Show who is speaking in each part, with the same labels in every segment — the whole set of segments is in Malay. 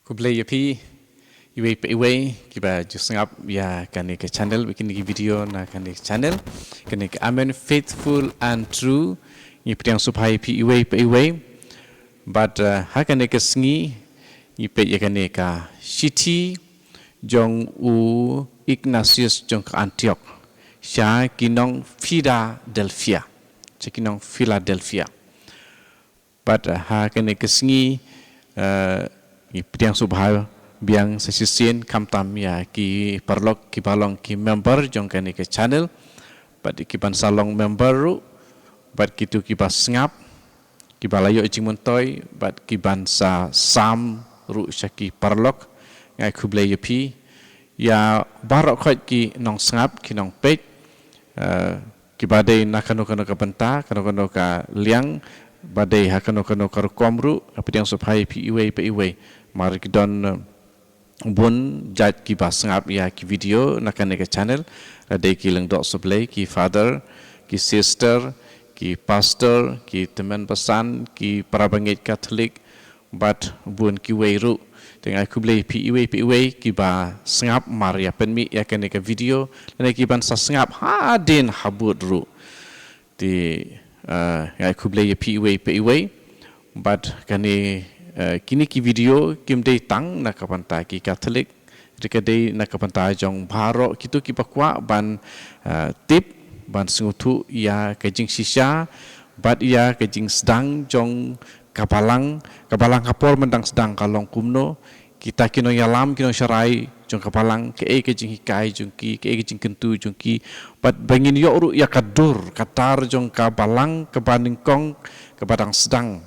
Speaker 1: Ku play ya pi iwe pe iwe kiba jusngap ya kani ke channel bikin ki video na kani channel kani ke amen faithful and true ni priang supai pi iwe pe iwe but ha kani ke sngi ni pe ya kani ka city jong u Ignatius jong ka Antioch sha kinong Philadelphia kinong Philadelphia but ha kani ke sngi Ipriang subhai biang sesisien kam tam ya ki perlok ki balong ki member jong kani ke channel but ki ban salong member ru but kitu ki bas ngap ki balayo jing montoy but ki ban sa sam ru syaki perlok ngai kuble yepi ya barok khot ki nong ngap ki nong pek ki badai nakano kano ka benta kano ka liang badai hakano ka komru apriang subhai pi iwe pe iwe mari kidon bun jat ki bas ngap ya ki video nakan ke channel ada ki leng dok supply ki father ki sister ki pastor ki teman pesan ki parabangit Katolik but bun ki weiru tengah ku blai pi iwe ki ba ngap maria penmi ya kan ke video dan ki ban sa ngap hadin habut ru di ya ku blai pi iwe but kani kini ki video kim dei tang na kapanta ki Katolik rika dei na kapanta jong bharok kitu ki pakwa ban tip ban sungutu ya kajing sisya bat ya kajing sedang jong kapalang kapor mendang sedang kalong kumno kita kino yalam kino syarai jong kapalang ke kajing hikai jong ki ke kajing kentu jong ki bat bangin yo ru ya kadur katar jong kapalang kebaning kong kebadang sedang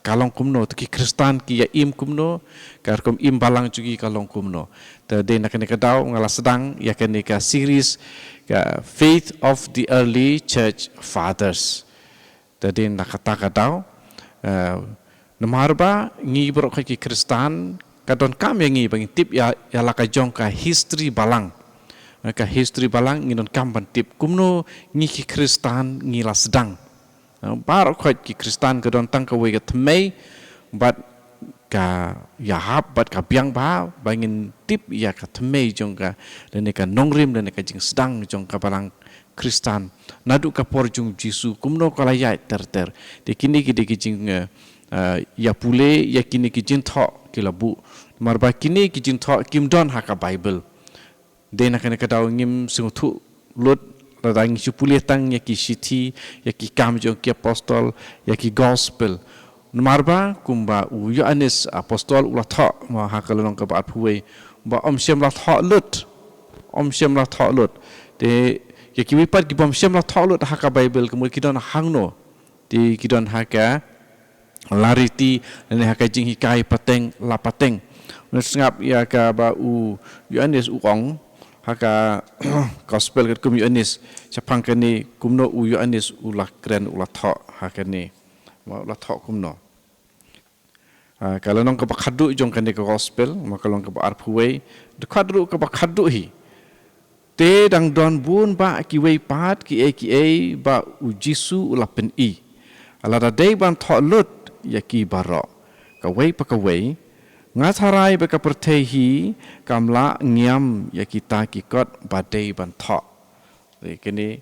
Speaker 1: kalong kumno tu ki Kristan ki ya im kumno kar kom im balang juga kalong kumno tade nak ne kadau ngala sedang ya kene ka series ka Faith of the Early Church Fathers tade nak kata kadau namarba ngi brok ki Kristan kadon kam yang ngi bang tip ya laka jong ka history balang nginon kam ban tip kumno ngi ki Kristan ngi la sedang barok khot ki Kristan ka don tang ka we ka thmei bat ka yahap bat ka biang ba bangin tip ya ka thmei jong ka lene ka nongrim lene ka jing sedang jong ka balang Kristan nadu ka por jung Jisu kumno kala ya ter de kini ki de ki jing ya pule ya kini ki jing tho ki labu marba kini ki jing tho kim don ha ka Bible de na ka daw ngim sungthu lut radang supulih tang ya ki city ya ki kam jong ki apostol ya ki gospel marba kumba u Yohanes apostol ulah tha ma ha kalong ka ba phuwe ba shem la tha lut te ya ki wipat ki shem la tha lut ha ka Bible kemul ki don hangno ti ki don ha ka lariti ne ha ka jing hikai pateng la pateng ngap ya ka ba u Yohanes u ong haka gospel kat kum Yohanes sapang kani kumno u Yohanes ulah kren ulah tho hakani ulah tho kumno kalau nong ka khadu jong kani ka gospel maka long ka arphuwe de khadru ka khadu hi te dang don bun ba ki wei pat ki e ba u Jisu ulah pen i ala da dei ban tho lut ya ki baro ka wei pa ka wei ngasarai beka pertehi kamla ngiam ya kita kikot badai bantok. Kini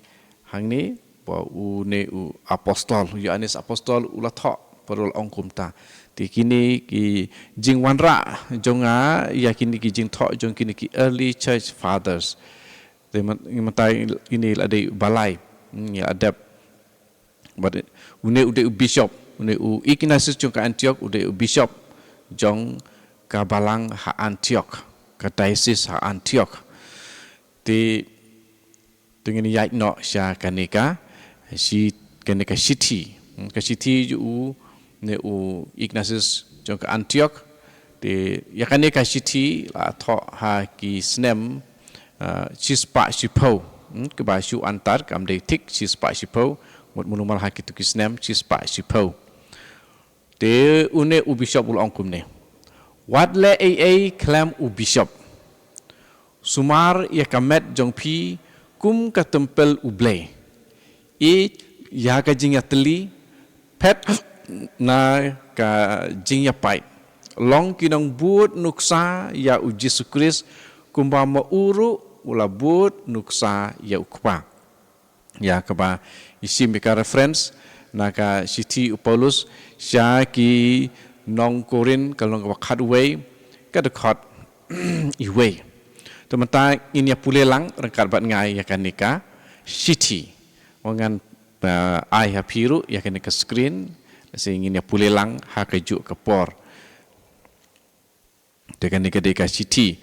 Speaker 1: hang ni ba u ne u apostol Yohanes apostol ulah thok perul ongkum ta. Ti kini ki jing wanra jonga ya kini ki jing thok jong kini ki early church fathers. Te matai ini ada balai ya adab. But une ude bishop une u Ignatius jong ka Antioch ude bishop jong ka balang ha Antioch ka diocese ha Antioch ti dengan yai no sha kanika si kanika city ka city u ne u Ignatius jong ka Antioch ti ya kanika city la tho ha ki snem chispa sipo ke ba shu antar kam de tik chispa sipo mot munumal ha ki tu ki snem chispa sipo te une u bishop ul ongkum ne Wadle klam u bishop sumar ya kamet jong pi kum ka tempel u ble ya ka jing ya teli pet na ka jing ya pai long kinong buat nuksa ya u Yesus Kristus kumba mauru ula buat nuksa ya ukpa ya kaba isim bika reference naka siti Paulus sya ki nong Korin kalong kaba kadway kadekot iway teman-teman ini pulih lang rengkat bat ngai ya kan nika siti wangan ai hapiru ya kan nika screen sehingga pulih lang hakeju kepor dengan nika deka siti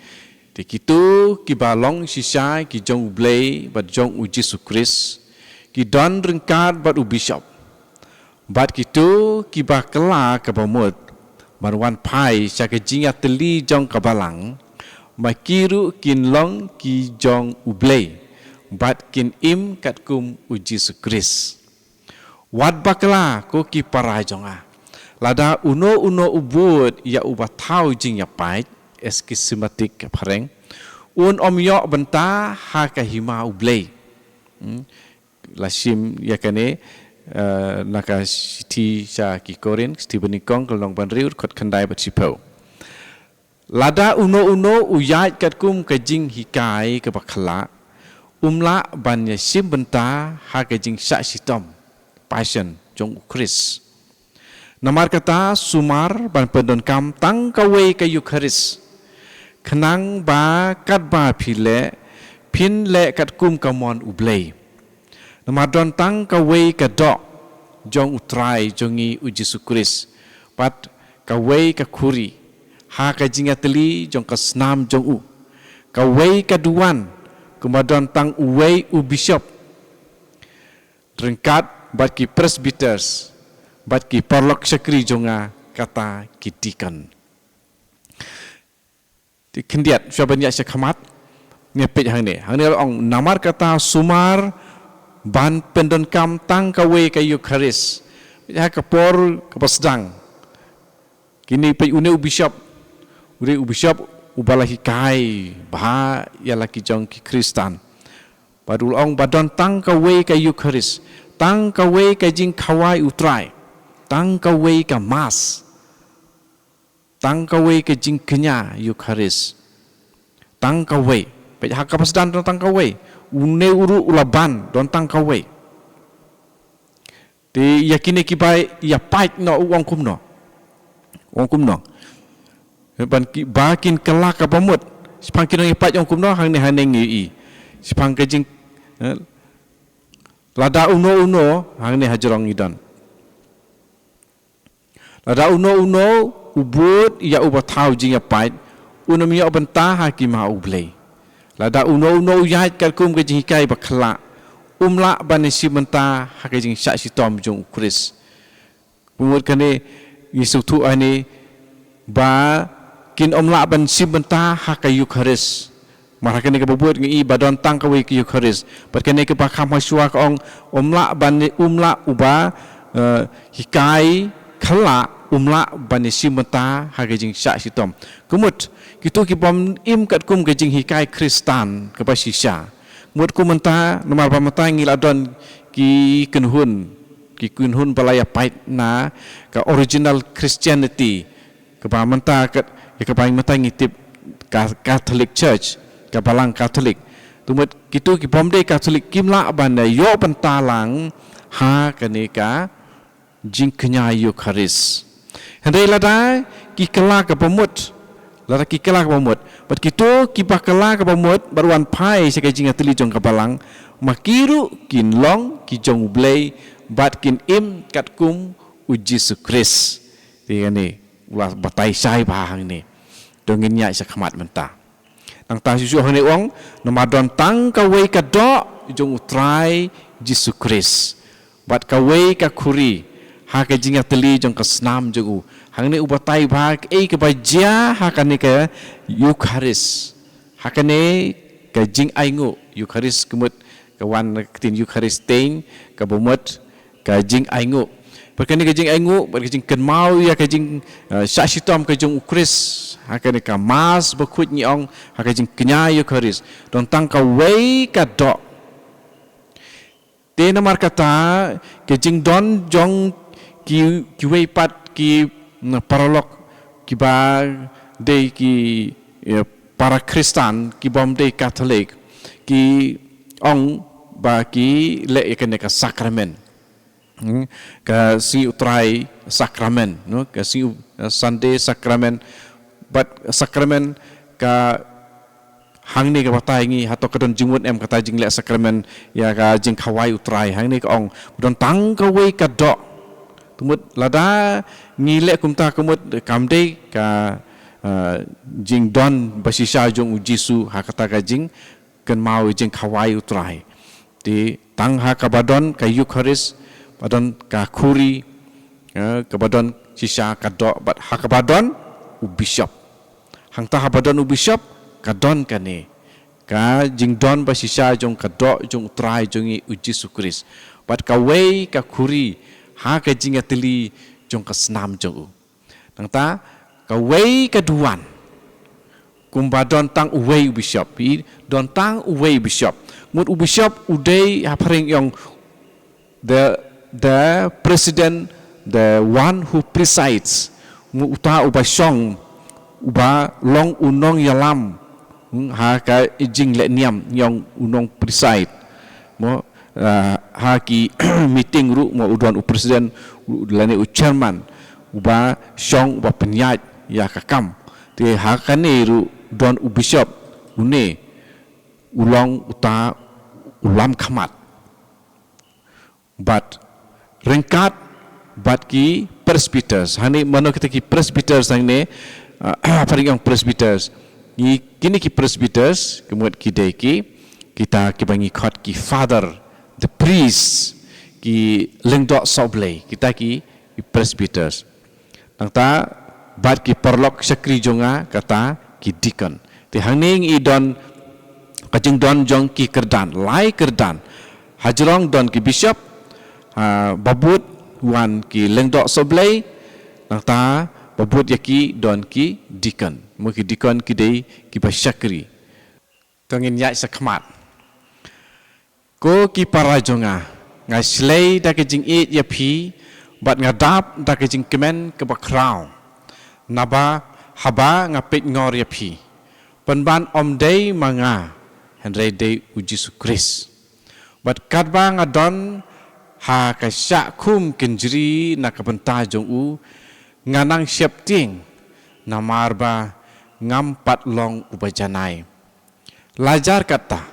Speaker 1: dikitu ki balong sisa ki jong ublay bat jong uji sukris ki don rengkat bat ubishop bat kitu ki bakela kabamut marwan pai saka jinga teli jong kabalang makiru kin long ki jong ublay bat kin im kat kum uji sukris wat bakla ko ki para jonga lada uno ubud ya ubatau jing ya pait eskismatik pareng un om yo benta ha ka hima ublay lasim ya kane naka siti sya ki Korin Stephen Nikong kalong banriur kot kandai bat sipau lada uno uyat kat kum ka jing hikai ka bakla umla ban ya sim benta ha ka jing sya sitom passion jong Chris namar kata sumar ban pendon kam tang kawe ka Eucharis kenang ba kat ba phile phin le kat kum kamon ublay namar don tang kawe ka do jong utrai jongi uji sukris pat kawe ka khuri ha ka jinga teli jong ka snam jong u kawe ka duan kemudian tang uwei u bishop rengkat bat ki presbyters bat ki parlok sekri jonga kata kitikan di kendiat syabanya syakhamat ngepet hang ni ong namar kata sumar ban pendon kam tang kawe ka Eucharis ha kapor kapasdang kini pe une u bishop ure u bishop ubalahi kai bah ya laki jong ki Kristan badul ong badon tang kawe ka Eucharis tang kawe ka jing khawai utrai tang kawe ka mas tang kawe ka jing kenya Eucharis tang kawe pe ha kapasdan don tang kawe une uru ulaban don tang kawe ti yakine ki bai ya pait no wong kum no ban ki bakin kelak ka pamut sipang kinong ipat wong kum no hang ni haneng i sipang ka jing lada uno hang ni hajrong idan lada uno ubud ya ubatau jing ya pait uno mi benta hakim ha ublay lada uno yat kal kum ke jing kai bakla umla banisi benta ha ke jing syak sitom jong Chris umur kane Yesus tu ani ba kin omla ban si benta ha ka Eucharis mara kane ke buat ngi badon tang ka we ki Eucharis pat kane ke pakam hasua ka ong omla ban umla uba hikai khala umla ban si benta ha ke jing syak sitom kumut kitu ki bom im kat kum ke jing hikai Kristan ke pasisya mut kum menta nomar pamata ngil adon ki kunhun balaya pait na ka original Christianity ke pamata kat ya kepaing mata ngitip Catholic Church ke balang Catholic tumut kitu ki bomde Catholic kimla ban yo pentalang ha kanika jing kenya Eucharis handai lada ki kala ke pemut lada ki kala ke pemut bat kitu ki bakala ke pemut baruan pai sekai jing ateli jong ke balang makiru kin long ki jong ublay bat kin im kat kum uji sukris ni ulah batai sai bahang ni dongin nya sakhamat menta nang ta susu hone wong nomadon tang ka we ka do jong utrai Yesus Kristus bat ka we ka khuri ha ka jinga teli jong ka snam jong u hang ni ubatai bhag ke bajia ha ka ni ka Eucharis ha ka ni ka jing aingu Eucharis kemut ka wan tin Eucharis tein ka bomot ka jing aingu perkene kajing aingu berkajing kenmau ya kajing syak sitom kajing Ukris hakane ka mas bekut ni ong hakajing kenya Eucharis don tang ka wei ka do te namar kata kajing don jong ki wei pat ki paralok kiba de ki para Kristen ki bom de Katolik ki ong ba ki le ikene ka sakramen ka si utrai sakramen no ka si Sunday sakramen but sakramen ka hang ni ka batai ngi hato kadon jingwut em kata jing le sakramen ya ka jing khawai utrai hang ni ka ong don tang ka wei ka do tumut lada ngi le kumta kumut kamde ka jing don basisa jong ujisu hakata ka jing ken mau jing khawai utrai ti tang ha ka badon ka Eucharist badon ka khuri ka badon sisa ka do bat ha ka badon u bishop hang ta ha badon u bishop ka don ka ne ka jing don basisa jong ka do jong utrai jong i ujisu Kris bat ka wei ka khuri ha ka jing atli jong ka snam jong u nang ta ka wei ka duan kumba don tang uwei bishop i don tang uwei bishop mut bishop udai hapring yang the president the one who presides mu uta ubashong uba long unong yalam ha ka jing le niam yang unong preside mo ha ki meeting ru mo udon president lane chairman uba shong uba penyat ya kakam te ha kaneru don bishop une ulong uta ulam khamat but rengkat but ki presbyters hani mano kita ki presbyters ang ne paring presbyters ni kini ki presbyters kemudian ki deki kita ki bangi khot ki father the priest ki lengdok soblei kita ki presbyters nang ta bat ki perlok sakri jonga kata ki deacon ti hangning i don kajing don jong ki kerdan lai kerdan hajrong don ki bishop babut wan ki lengdok soblei nang ta babut yaki don ki deacon mo ki deacon ki dei ki basakri tongin ya sakmat ko ki para jonga ngai slei da ki jing e ya phi bat ngadap da ki jing kemen ke bakrau naba haba ngapit ngor ya phi penban om dei manga henre dei ujisu Kris bat kadba ngadon ha ka sya kum kenjri na kapenta jong u nganang siap ting namarba ngampat long ubajanai lajar kata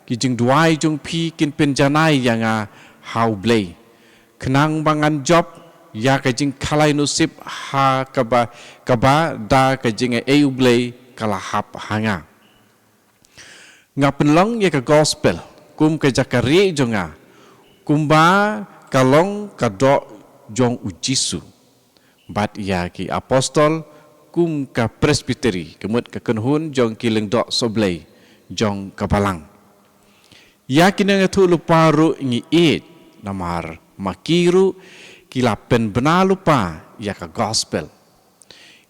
Speaker 1: kijing duai jong phi kin penjanai yanga hau blei kenang bangan job ya kajing khalai nusip ha kaba da kajing e blei kalahap hanga ngapen long ya ka gospel kum ka jakari jonga kumba kalong kadok jong ujisu bat ya ki apostol kum ka presbytery kemut ka kenhun jong ki lengdok soblei jong kabalang ya kinanga tu lupa ru ngi it namar makiru kila pen benar lupa ya ka gospel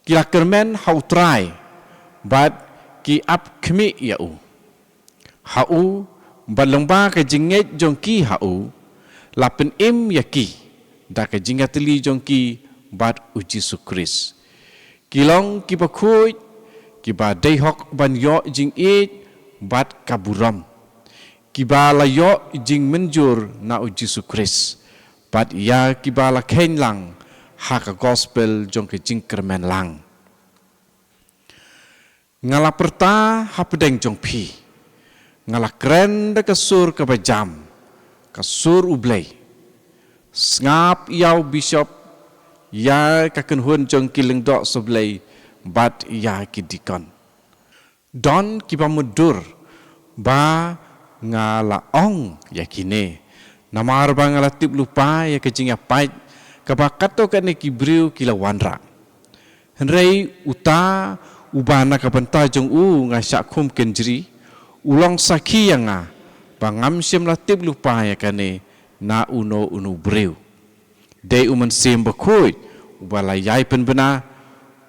Speaker 1: kila kermen how try but ki up kemi ya u hau balengba ka jinget jong ki hau lapen im ya ki da ka jingatli jong ki bat uji Kris kilong ki bakui ki ba dei hok ban yo jing it bat kaburam ki ba la yo jing menjur na uji Kris bat ya ki ba la khen lang ha ka gospel jong ke jing kermen lang ngala perta hapdeng jong phi ngala kren de kasur ka bajam kasur ublei ngap yau bishop ya ka kenhun jong kileng dok soblei bat ya ki dikon don ki ba mudur ba ngala ong ya kine namar ba ngala tip lupa ya kejing apai ka ba kato ka ne ki briu kila wanra henrei uta ubana ka banta jong u nga syakhum kenjri ulong saki yanga bangam sim latip lupa ya kane na uno unu breu de uman sim bakui ubala yai pen bena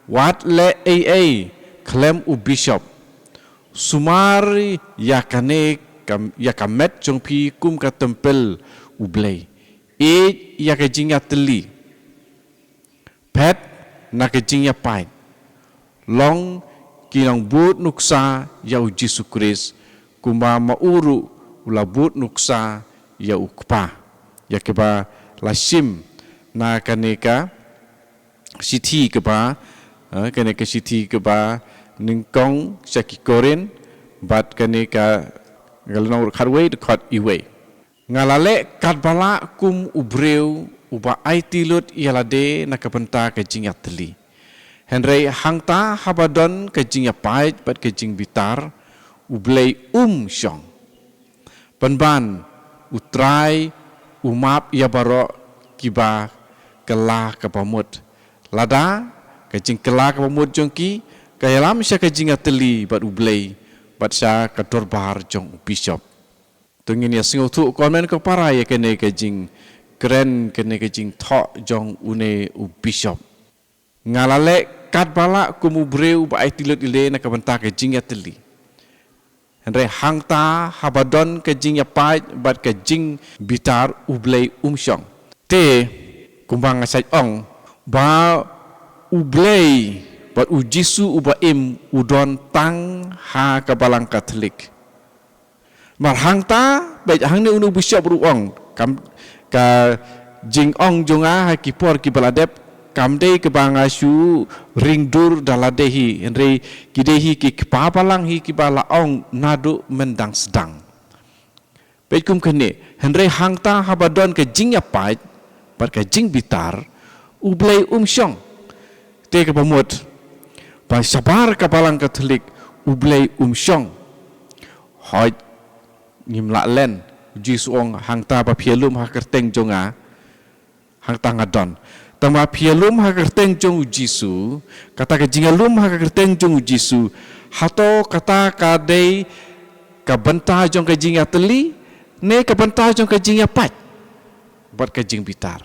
Speaker 1: wat le ai klem u bishop sumari ya kane ya kamet jong pi kum ka tempel ublei e ya ka jinga teli pet na ka jinga pai long kinang but nuksa yau Yesus Kristus kumba mauru ula but nuksa yau kpa ya keba lasim na kaneka sithi keba kaneka sithi keba ningkong syaki korin bat kaneka galonong kharwei dekat iwe ngalale kat bala kum ubreu uba aitilut ialade nakapenta kajing atli Henry hangta habadon kajing pait bat kajing bitar ublei syong penban utrai umap ia baro kiba kelah kapamut lada kajing kelah kapamut jongki kayalam sya kajing atli bat ublei bat sya kadorbar jong bishop tungin ya singo tu komen ko para ya kene kajing keren kene kajing thok jong une u bishop ngalale kat bala kumubreu ba aitilot ile na kabanta kajing atli Henry hangta habadon kajing ya pait bat kajing bitar ublei syong te kumbang asai ong ba ublei bat ujisu uba udon tang ha kabalang Katolik mar hangta baik hangni unu bishop ruang kam ka jing ong jonga ha kipor kibaladep kamde ke bangasu ringdur daladehi henry kidehi ki papalang hi kibala ong nadu mendang sedang bekum kene henry hangta habadon ke jing yapai par ke jing bitar ublei syong te ke pamut pa sabar kapalang Katolik ublei syong hoi ngimla len jisuong hangta pa pielum ha kerteng jonga hangta ngadon tama pielum ha kerteng jong Jisu kata ke jingalum ha kerteng jong Jisu hato kata kadei ka benta jong ke jing atli ne ka benta jong ke jing pat bat ke jing bitar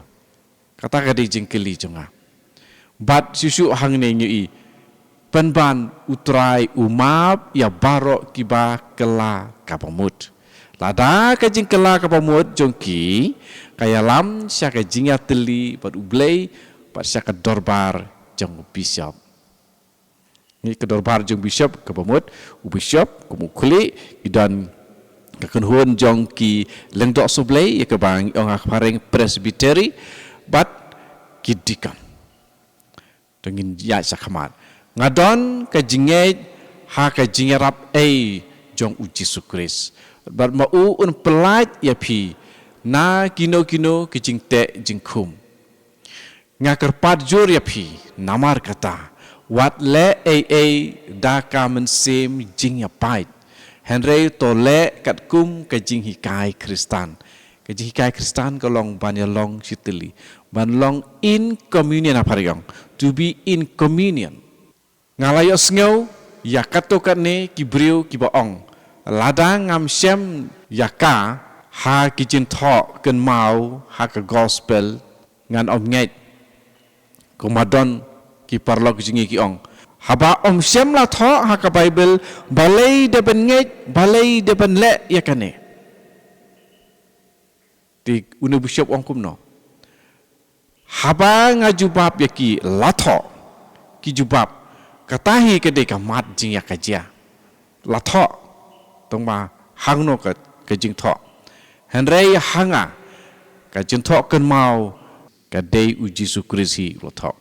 Speaker 1: kata ka dei jing keli jonga bat susu hang ne nyui penban utrai umap ya barok kiba kela kapamut lada kajing kela kapamut jongki kayalam sya kajing atli pat ublei pat sya kadorbar jong bishop ni kadorbar jong bishop kapamut u bishop kumukuli idan kakenhun jongki lengdok sublei ya kebang ong akpareng presbytery bat kidikan dengin ya sakhamat ngadon kajinge ha kajing rap jong Yesus Kristus bar mau un pelat ya pi na kino kejing te jingkum ngakerpat jur ya pi namar kata wat le da kamen sem jing ya pait Henry to le kat kum kejing hikai Kristan kejing hikai Kristan kolong banyalong sitili banlong in communion apariyong to be in communion ngalayo sngau ya katokat ne kibriu kibaong ladang ngam syem yaka ha kijin thok ken mau ha ke gospel ngan omnget komadon ki parlok jingi ki ong haba syem la thok ha ka bible balai de ben nget balai de ben le yakane ti unu bishop ong kumno haba ngajubab yaki la thok ki jubab katahi ke de ka mat jing yakajia la thok tong ma hang no ka jing thok Henry hanga ka jing thok ken mau ka dei u Yesus Kristus lo thok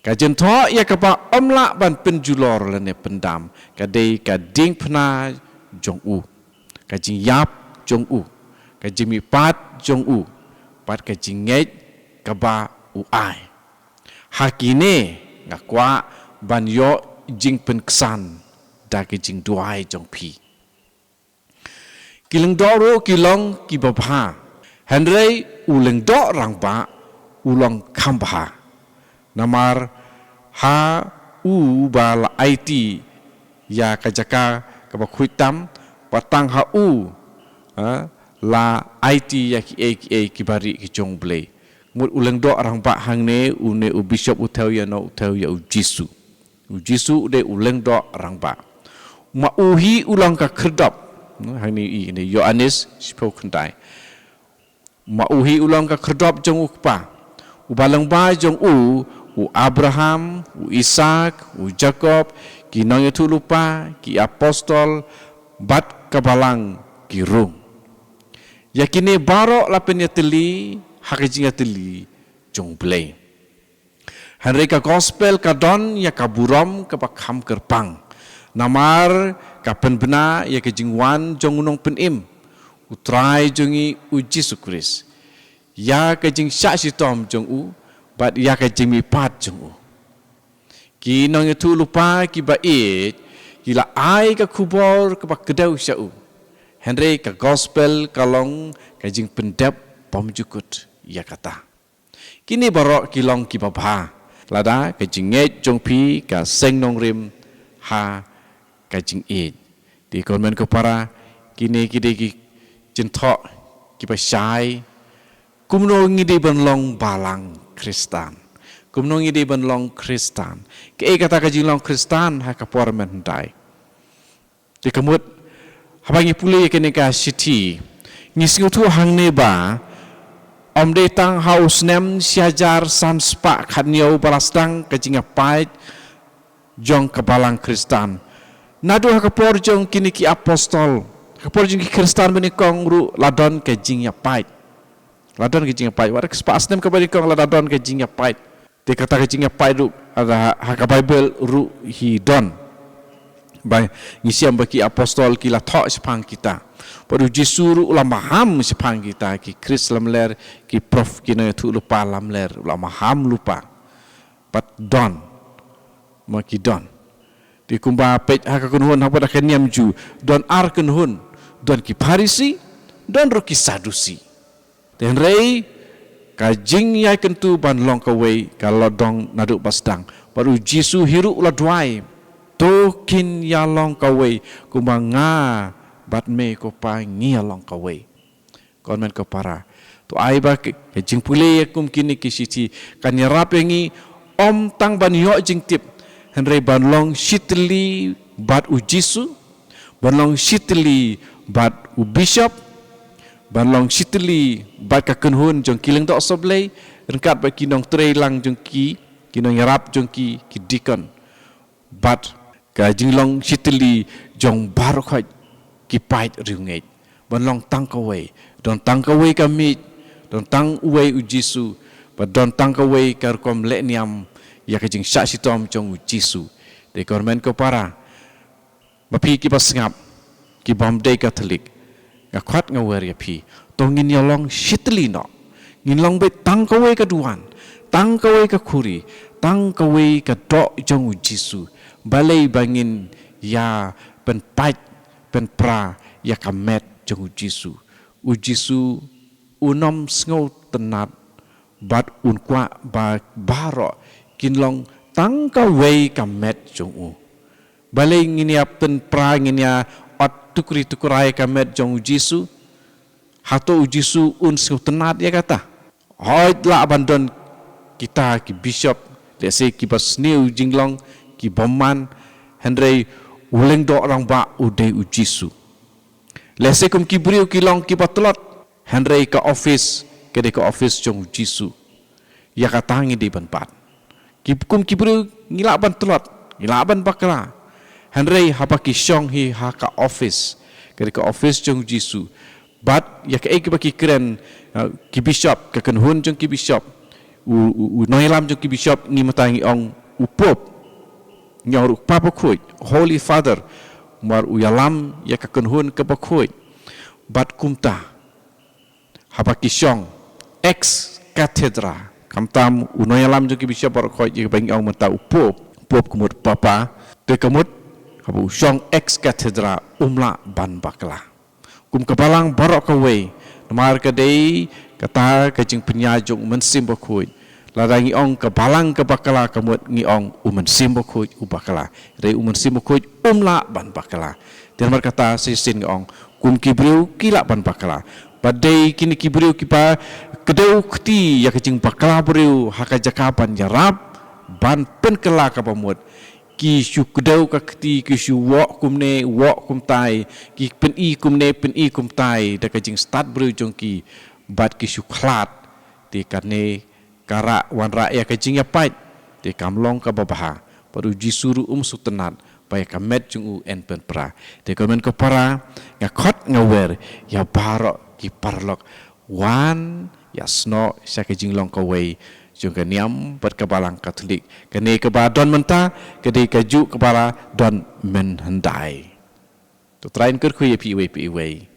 Speaker 1: ka jing thok ya ka ba omla ban penjulor le ne pendam ka dei ka ding phna jong u ka jing yap jong u ka jing mi pat jong u pat ka jing nget ka ba u ai hakine ngakwa ban yo jing pen ksan da ke jing duai jong pi kileng doro kilong kibabha Henry uleng do rangba ulong kambha namar ha u bal IT ya kajaka kabakhuitam patang ha u la IT ya ki kibari ki jong blei mut uleng do rangba hangne une u bishop uthau ya no uthau ya u Jisu de uleng do rangba ma uhi ulang ka kherdap hani ini Yohanes spoken dai ma uhi ulang ka kherdop jong ukpa ubalang ba jong u u Abraham, u Ishak, u Jacob, ki nong tu lupa, ki apostol, bat kabalang ki rung. Yakini barok lapen ya teli, hakijing ya teli, jong belai. Henry ka gospel ka don ya ka buram ka pakham kerpang. Namar ka penbena ya ka jingwan jong unong penim. Utrai jongi u Jesu Kris. Ya ka jing syak sitom jong u, bat ya ka jing mi pat jong u. Ki nong tu lupa ki bait, ki la ai ka kubor ka pakedau syak u. Henry ka gospel kalong ka jing pendep pom jukut ya kata. Kini barok kilong ki babha. Lada ka jing nget jong pi ka seng nong rim ha ka jing it. Di konmen ko para kini ki jentok ki pa syai. Kumno ngidi benlong balang Kristan. Kumno ngidi benlong Kristan. Ke kata ka jing long Kristan ha ka pormen dai. Di kemut habangi pulih kene ka city ngising tu hang neba om de tang haus nem siajar san spa khatniau balastang kajinga pait jong kabalang Kristan nadu hakapor jong kini ki apostol kapor jong ki Kristan menikong ru ladon kajing ya pait ladon kajing ya pait warak spa asnem kabari kong ladon kajing ya pait de kata kajing ya pait ru ada haka bible ru hidon Bay ngisiam bagi apostol kila thok sepang kita. Padu Jesu ulama ham sepang kita ki Kris lamler ki prof kina tu lupa lamler ulama ham lupa. Pat don maki don. Di kumba pej haka kunhun hapa dak niam ju don ar kunhun don ki Parisi don ro ki Sadusi. Den rei ka jing yai kentu ban long ka wei ka lodong naduk basdang. Padu Jesu hiru ula duai tokin ya long kawai kumanga bat me ko pa ngia long kawai kon men ko para to ai ba ke jing pule kum kini kisiti kan yarap yangi om tang ban yo jing tip henry ban long shitli bat u Jesu ban long shitli bat u bishop ban long shitli bat ka kenhun jong kileng dok soblei rengkat ba kinong trei lang jong ki kinong yarap jong ki dikon bat ka jinglong sitili jong barokhat ki pait riunget bonlong tangkawai don tangkawai kami don tang uai u Jesu ba don tangkawai kar kom lekniam ya ka jing syak sitom jong u Jesu de kormen ko para bapi ki pasngap ki bomdei katolik ga khat ngawer ya pi to ngin yolong sitili no ngin long be tangkawai ka duan tangkawai ka khuri tangkawai ka dok jong u Jesu balai bangin ya pen pait pen pra ya kamet jong u Jesu unom sngo tenat bat un kwa ba baro kinlong tangka wei kamet jong u balai nginia pen pra nginia ot tukri tukurai kamet jong u Jesu hato u Jesu un sngo tenat ya kata hoit la abandon kita ki bishop lese ki basneu jinglong ki boman Henry uleng do orang ba ude u Jesu lese kum ki briu ki long ki patlot Henry ka office ke de ka office jong Jesu ya katangi di ban pat ki kum ki briu ngila ban tlot ngila ban bakra Henry hapa ki shong hi ha ka office ke de ka office jong Jesu bat ya ka ek ba ki kren ki bishop ka kenhun jong ki bishop u noilam jong ki bishop ngi matangi ong u pop nyaur papa khoi holy father mar uyalam ya ka kenhun ka bakhoi bat kumta haba kisyong ex cathedra kamtam unoyalam jo ki bisya par khoi je bang ong mata upop pop kumut papa te kamut habu syong ex cathedra umla ban bakla kum kapalang barok ka we mar ka dei kata ka jing penyajung mensim bakhoi ladangi ong ke balang ke bakala kemut ngi ong umen simbo kuj ubakala rei umen simbo kuj umla ban bakala dan berkata sisin ngi ong kum kibriu kila ban bakala badai kini kibriu kipa kedau kti ya kecing bakala briu haka jakaban yarab ban pen kela ka pamut ki syu kedau ka kti ki syu wok kumne wok kum tai ki pen i kum tai da kecing start briu jong ki bat ki syu khlat ti kane kara wan ra ya kajing ya pait di kamlong ka babaha paru jisuru sutenat paya kamet jung en pen pra de komen ko para nga khot nga wer ya barok ki parlok wan ya sno sya ke jinglong ko wei jung ka niam ber kabalang katolik kene ke ba don menta kede ka ju kepala don men hendai to train ker khu ye pi wei